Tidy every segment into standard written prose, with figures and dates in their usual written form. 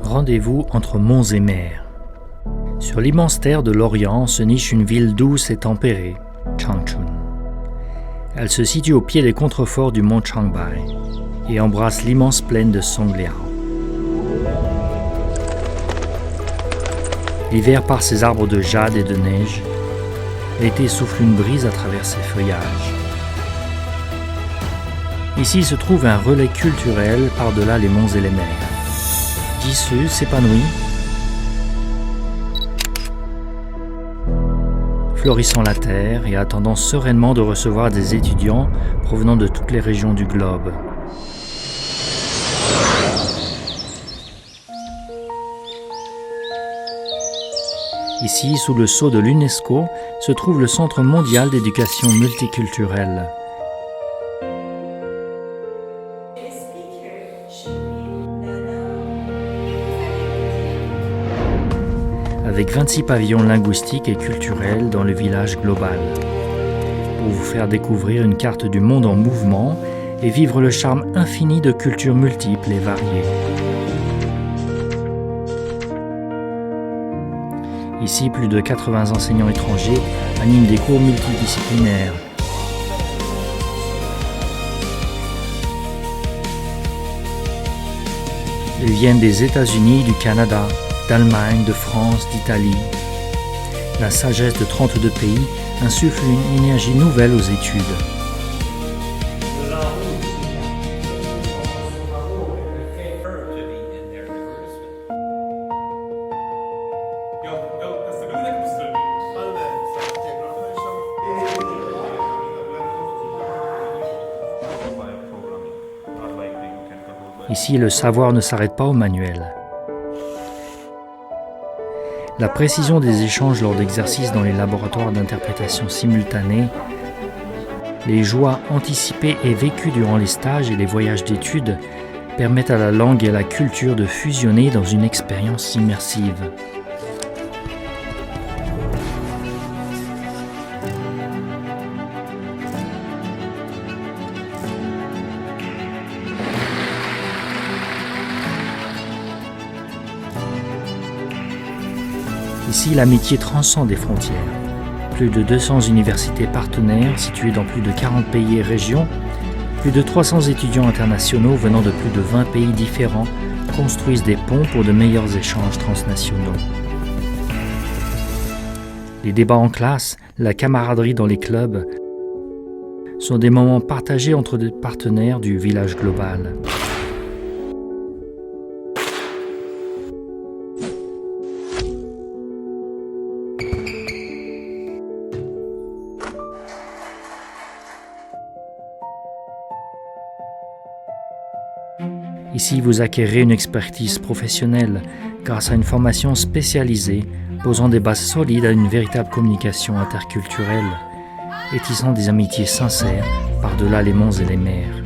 Rendez-vous entre monts et mers. Sur l'immense terre de l'Orient se niche une ville douce et tempérée, Changchun. Elle se situe au pied des contreforts du mont Changbai et embrasse l'immense plaine de Songliao. L'hiver part ses arbres de jade et de neige. L'été souffle une brise à travers ses feuillages. Ici se trouve un relais culturel par-delà les monts et les mers. Jisoo s'épanouit, florissant la terre et attendant sereinement de recevoir des étudiants provenant de toutes les régions du globe. Ici, sous le sceau de l'UNESCO, se trouve le Centre mondial d'éducation multiculturelle. Avec 26 pavillons linguistiques et culturels dans le village global, pour vous faire découvrir une carte du monde en mouvement et vivre le charme infini de cultures multiples et variées. Ici, plus de 80 enseignants étrangers animent des cours multidisciplinaires. Ils viennent des États-Unis, du Canada, d'Allemagne, de France, d'Italie. La sagesse de 32 pays insuffle une énergie nouvelle aux études. Ici, le savoir ne s'arrête pas au manuel. La précision des échanges lors d'exercices dans les laboratoires d'interprétation simultanée, les joies anticipées et vécues durant les stages et les voyages d'études permettent à la langue et à la culture de fusionner dans une expérience immersive. Ici, l'amitié transcende les frontières. Plus de 200 universités partenaires situées dans plus de 40 pays et régions, plus de 300 étudiants internationaux venant de plus de 20 pays différents construisent des ponts pour de meilleurs échanges transnationaux. Les débats en classe, la camaraderie dans les clubs sont des moments partagés entre des partenaires du village global. Ici, vous acquérez une expertise professionnelle grâce à une formation spécialisée posant des bases solides à une véritable communication interculturelle et tissant des amitiés sincères par-delà les monts et les mers.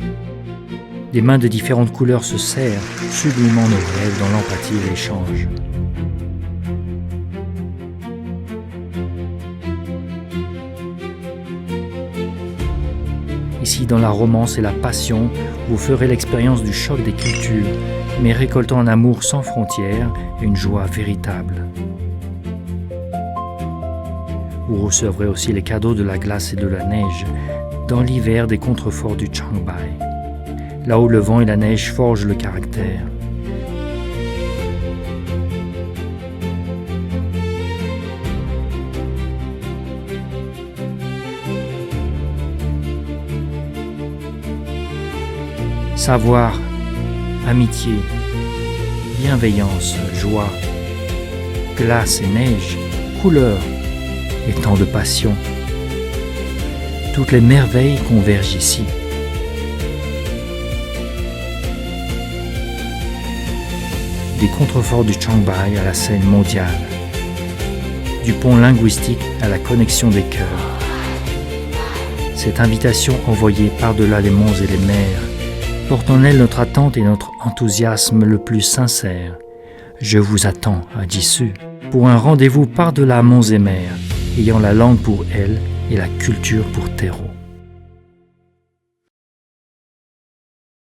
Des mains de différentes couleurs se serrent, sublimant nos rêves dans l'empathie et l'échange. Ici, dans la romance et la passion, vous ferez l'expérience du choc des cultures, mais récoltant un amour sans frontières et une joie véritable. Vous recevrez aussi les cadeaux de la glace et de la neige, dans l'hiver des contreforts du Changbai, là où le vent et la neige forgent le caractère. Savoir, amitié, bienveillance, joie, glace et neige, couleurs et tant de passion. Toutes les merveilles convergent ici. Des contreforts du Changbai à la scène mondiale, du pont linguistique à la connexion des cœurs. Cette invitation envoyée par-delà les monts et les mers porte en elle notre attente et notre enthousiasme le plus sincère. Je vous attends à Jisoo pour un rendez-vous par-delà monts et mers, ayant la langue pour elle et la culture pour terreau.